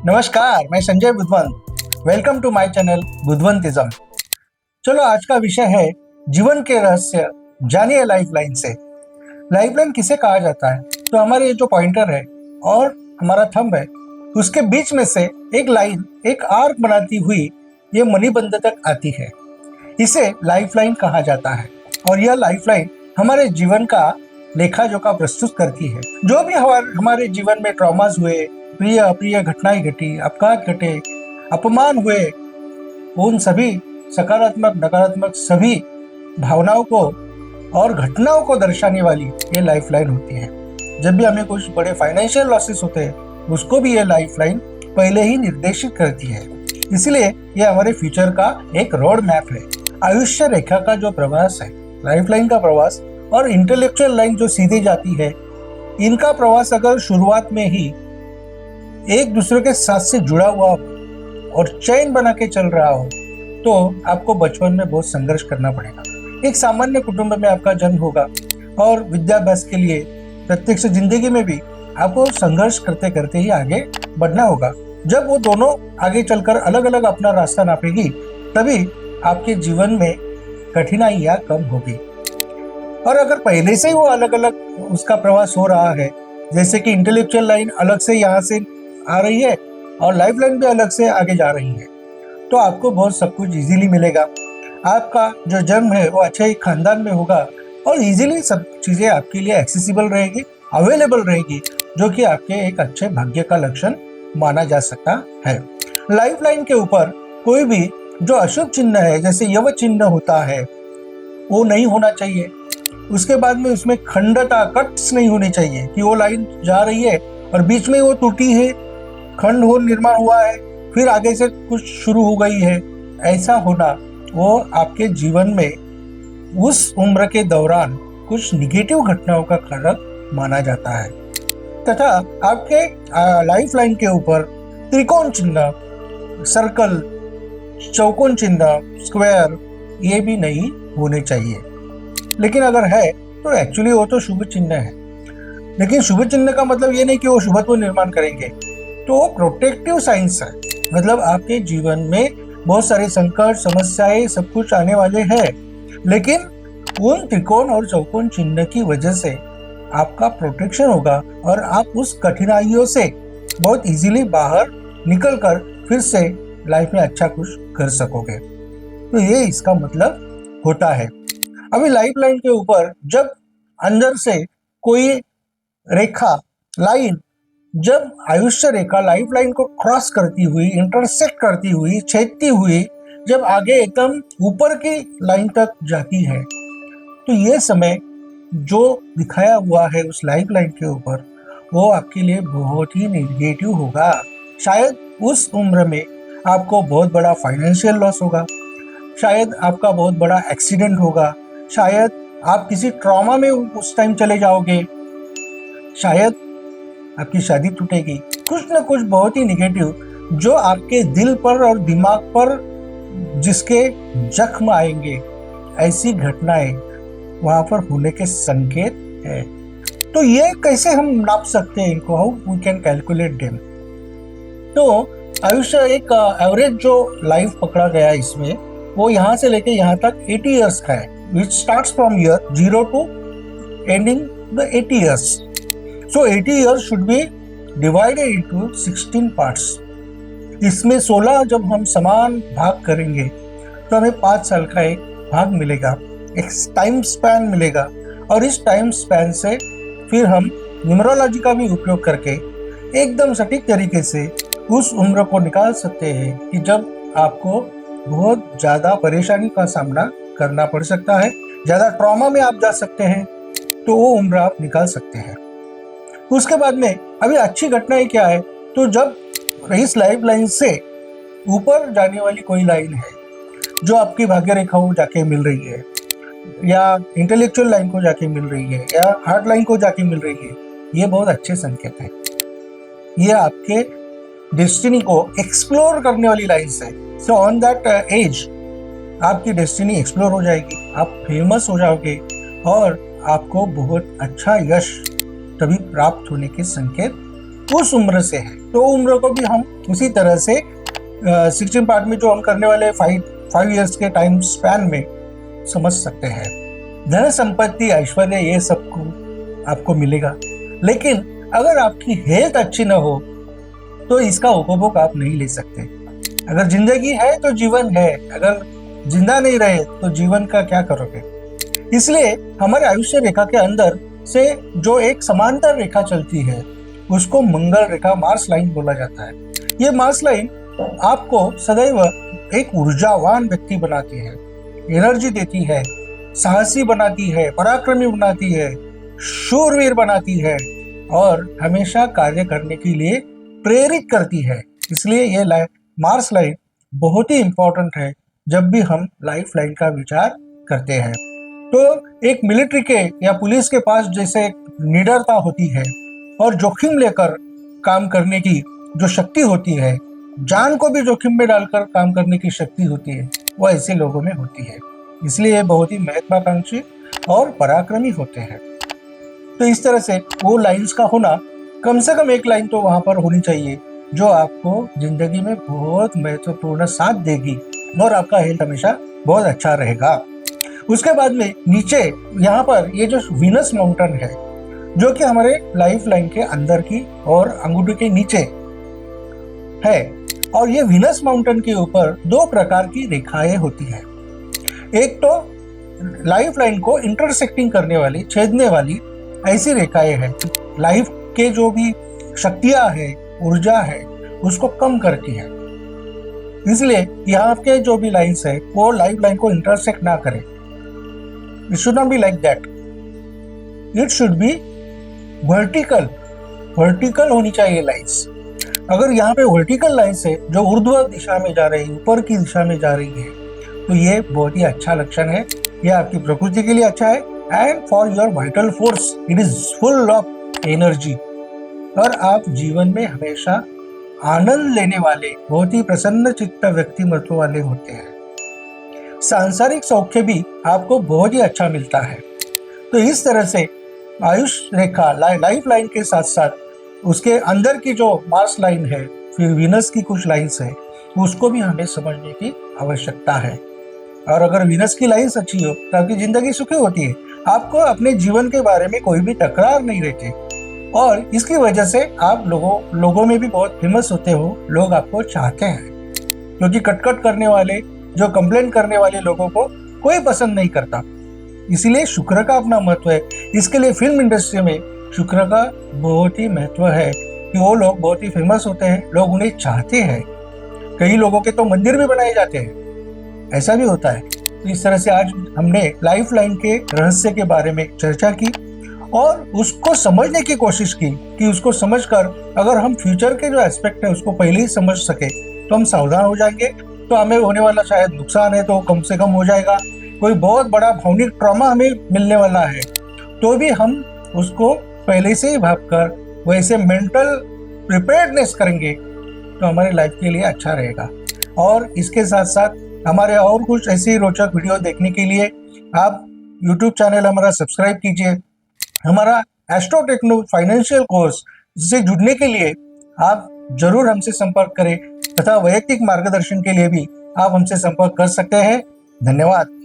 नमस्कार, मैं Sanjay Budhwant. Welcome to my channel Budhwantism. चलो, आज का विषय है जीवन के रहस्य जानिए लाइफलाइन से। लाइफलाइन किसे कहा जाता है? तो हमारे ये जो पॉइंटर है और हमारा थंब है, उसके बीच में से एक लाइन, एक आर्क बनाती हुई ये मणिबंध तक आती है। इसे लाइफलाइन कहा जाता है और यह लाइफलाइन हमारे जीवन का लेखा जोखा प्रस्तुत करती है। जो भी हमारे जीवन में ट्रॉमास हुए, प्रिय अप्रिय घटनाएं घटी, अपघात घटे, अपमान हुए, उन सभी सकारात्मक नकारात्मक सभी भावनाओं को और घटनाओं को दर्शाने वाली ये लाइफलाइन होती है। जब भी हमें कुछ बड़े फाइनेंशियल लॉसेस होते हैं, उसको भी ये लाइफलाइन पहले ही निर्देशित करती है। इसलिए ये हमारे फ्यूचर का एक रोड मैप है। आयुष्य रेखा का जो प्रवास है, लाइफलाइन का प्रवास, और इंटेलेक्चुअल लाइन जो सीधे जाती है, इनका प्रवास अगर शुरुआत में ही एक दूसरे के साथ से जुड़ा हुआ हो और चैन बना के चल रहा हो, तो आपको बचपन में बहुत संघर्ष करना पड़ेगा। एक सामान्य कुटुंब में आपका जन्म होगा और विद्याभ्यास के लिए प्रत्यक्ष जिंदगी में भी आपको संघर्ष करते करते ही आगे बढ़ना होगा। जब वो दोनों आगे चलकर अलग अलग अपना रास्ता नापेगी, तभी आपके जीवन में कठिनाइयां कम होगी। और अगर पहले से ही वो अलग अलग उसका प्रवास हो रहा है, जैसे कि इंटेलेक्चुअल लाइन अलग से यहाँ से आ रही है और लाइफ लाइन भी अलग से आगे जा रही है, तो आपको बहुत सब कुछ इजीली मिलेगा। आपका जो जन्म है वो अच्छे खानदान में होगा और इजीली सब चीज़ें आपके लिए एक्सेसिबल रहेगी, अवेलेबल रहेगी, जो कि आपके एक अच्छे भाग्य का लक्षण माना जा सकता है। लाइफ लाइन के ऊपर कोई भी जो अशुभ चिन्ह है, जैसे यव चिन्ह होता है, वो नहीं होना चाहिए। उसके बाद में उसमें खंडता, कट्स नहीं होने चाहिए कि वो लाइन जा रही है और बीच में वो टूटी है, खंड हो निर्माण हुआ है, फिर आगे से कुछ शुरू हो गई है। ऐसा होना वो आपके जीवन में उस उम्र के दौरान कुछ निगेटिव घटनाओं का कारण माना जाता है। तथा आपके लाइफ लाइन के ऊपर त्रिकोण चिन्ह, सर्कल, चौकोन चिन्ह, स्क्वायर, ये भी नहीं होने चाहिए। लेकिन अगर है तो एक्चुअली वो तो शुभ चिन्ह है। लेकिन शुभ चिन्ह का मतलब ये नहीं कि वो शुभत्व निर्माण करेंगे, तो वो प्रोटेक्टिव साइंस है। मतलब आपके जीवन में बहुत सारे संकट, समस्याएं, सब कुछ आने वाले हैं, लेकिन उन त्रिकोण और चौकोन चिन्ह की वजह से आपका प्रोटेक्शन होगा और आप उस कठिनाइयों से बहुत इजीली बाहर निकलकर फिर से लाइफ में अच्छा कुछ कर सकोगे। तो ये इसका मतलब होता है। अभी लाइफ लाइन के ऊपर जब अंदर से कोई रेखा, लाइन, जब आयुष्य रेखा लाइफ लाइन को क्रॉस करती हुई, इंटरसेक्ट करती हुई, छेदती हुई, जब आगे एकदम ऊपर की लाइन तक जाती है, तो ये समय जो दिखाया हुआ है उस लाइफ लाइन के ऊपर, वो आपके लिए बहुत ही नेगेटिव होगा। शायद उस उम्र में आपको बहुत बड़ा फाइनेंशियल लॉस होगा, शायद आपका बहुत बड़ा एक्सीडेंट होगा, शायद आप किसी ट्रॉमा में उस टाइम चले जाओगे, शायद आपकी शादी टूटेगी। कुछ ना कुछ बहुत ही निगेटिव जो आपके दिल पर और दिमाग पर जिसके जख्म आएंगे, ऐसी घटनाएं वहां पर होने के संकेत है। तो ये कैसे हम नाप सकते हैं इनको? How we can calculate them? तो आयुष्य एक एवरेज जो लाइफ पकड़ा गया इसमें, वो यहाँ से लेके यहाँ तक 80 इयर्स का है, which starts from year 0 to ending the 80 years. So 80 years should be divided into 16 parts. इसमें 16 जब हम समान भाग करेंगे तो हमें 5 साल का एक भाग मिलेगा, एक टाइम स्पैन मिलेगा। और इस टाइम स्पैन से फिर हम न्यूमरोलॉजी का भी उपयोग करके एकदम सटीक तरीके से उस उम्र को निकाल सकते हैं कि जब आपको बहुत ज़्यादा परेशानी का सामना करना पड़ सकता है, ज़्यादा ट्रॉमा में आप जा सकते हैं, तो वो उम्र आप निकाल सकते हैं। उसके बाद में अभी अच्छी घटनाएं क्या है, तो जब इस लाइफ लाइन से ऊपर जाने वाली कोई लाइन है जो आपकी भाग्य रेखा को जाके मिल रही है, या इंटेलेक्चुअल लाइन को जाके मिल रही है, या हार्ट लाइन को जाके मिल रही है, ये बहुत अच्छे संकेत है। ये आपके डेस्टिनी को एक्सप्लोर करने वाली लाइन्स है। सो ऑन दैट एज आपकी डेस्टिनी एक्सप्लोर हो जाएगी, आप फेमस हो जाओगे और आपको बहुत अच्छा यश तभी प्राप्त होने के संकेत उस उम्र से है, तो उम्र को भी हम उसी तरह से 16 पार्ट में जो हम करने वाले 5 ईयर्स के टाइम स्पैन में समझ सकते हैं। धन संपत्ति ऐश्वर्य ये सबको आपको मिलेगा, लेकिन अगर आपकी हेल्थ अच्छी न हो तो इसका उपभोग आप नहीं ले सकते। अगर जिंदगी है तो जीवन है, अगर जिंदा नहीं रहे तो जीवन का क्या करोगे। इसलिए हमारे आयुष्य रेखा के अंदर से जो एक समांतर रेखा चलती है उसको मंगल रेखा, मार्स लाइन बोला जाता है। ये मार्स लाइन आपको सदैव एक ऊर्जावान व्यक्ति बनाती है, एनर्जी देती है, साहसी बनाती है, पराक्रमी बनाती है, शूरवीर बनाती है और हमेशा कार्य करने के लिए प्रेरित करती है। इसलिए ये मार्स लाइन बहुत ही इंपॉर्टेंट है जब भी हम लाइफ लाइन का विचार करते हैं। तो एक मिलिट्री के या पुलिस के पास जैसे निडरता होती है और जोखिम लेकर काम करने की जो शक्ति होती है, जान को भी जोखिम में डालकर काम करने की शक्ति होती है, वो ऐसे लोगों में होती है। इसलिए बहुत ही महत्वाकांक्षी और पराक्रमी होते हैं। तो इस तरह से वो लाइंस का होना, कम से कम एक लाइन तो वहां पर होनी चाहिए जो आपको जिंदगी में बहुत महत्वपूर्ण साथ देगी और आपका हेल्थ हमेशा बहुत अच्छा रहेगा। उसके बाद में नीचे यहाँ पर ये जो वीनस माउंटेन है, जो कि हमारे लाइफ लाइन के अंदर की और अंगूठे के नीचे है, और ये वीनस माउंटेन के ऊपर 2 प्रकार की रेखाएं होती है। एक तो लाइफ लाइन को इंटरसेक्टिंग करने वाली, छेदने वाली ऐसी रेखाएं हैं, लाइफ के जो भी शक्तियां है, ऊर्जा है, उसको कम करती है। इसलिए यहाँ के जो भी लाइन्स है वो लाइफ लाइन को इंटरसेक्ट ना करें। It should not be like that, it should be vertical होनी चाहिए लाइन्स। अगर यहाँ पे वर्टिकल लाइन्स है जो ऊर्ध्व दिशा में जा रही है, ऊपर की दिशा में जा रही है, तो ये बहुत ही अच्छा लक्षण है। ये आपकी प्रकृति के लिए अच्छा है and for your vital force it is full of energy. और आप जीवन में हमेशा आनंद लेने वाले, बहुत ही प्रसन्न चित्त व्यक्तिमत्व वाले होते हैं। सांसारिक सौख्य भी आपको बहुत ही अच्छा मिलता है। तो इस तरह से आयुष रेखा, लाइफ लाइन के साथ साथ उसके अंदर की जो मार्स लाइन है, फिर वीनस की कुछ लाइन्स है, उसको भी हमें समझने की आवश्यकता है। और अगर वीनस की लाइन्स अच्छी हो तो आपकी जिंदगी सुखी होती है, आपको अपने जीवन के बारे में कोई भी तकरार नहीं रहती और इसकी वजह से आप लोगों में भी बहुत फेमस होते हो। लोग आपको चाहते हैं, क्योंकि कटकट करने वाले, जो कंप्लेन करने वाले लोगों को कोई पसंद नहीं करता। इसीलिए शुक्र का अपना महत्व है। इसके लिए फिल्म इंडस्ट्री में शुक्र का बहुत ही महत्व है कि वो लोग बहुत ही फेमस होते हैं, लोग उन्हें चाहते हैं। कई लोगों के तो मंदिर भी बनाए जाते हैं, ऐसा भी होता है। तो इस तरह से आज हमने लाइफ लाइन के रहस्य के बारे में चर्चा की और उसको समझने की कोशिश की कि उसको समझकर अगर हम फ्यूचर के जो एस्पेक्ट है उसको पहले ही समझ सके तो हम सावधान हो जाएंगे। तो हमें होने वाला शायद नुकसान है तो कम से कम हो जाएगा। कोई बहुत बड़ा भावनिक ट्रॉमा हमें मिलने वाला है तो भी हम उसको पहले से ही भागकर वैसे मेंटल प्रिपेयर्डनेस करेंगे तो हमारी लाइफ के लिए अच्छा रहेगा। और इसके साथ साथ हमारे और कुछ ऐसी रोचक वीडियो देखने के लिए आप YouTube चैनल हमारा सब्सक्राइब कीजिए। हमारा एस्ट्रो टेक्नो फाइनेंशियल कोर्स से जुड़ने के लिए आप जरूर हमसे संपर्क करें तथा वैयक्तिक मार्गदर्शन के लिए भी आप हमसे संपर्क कर सकते हैं। धन्यवाद।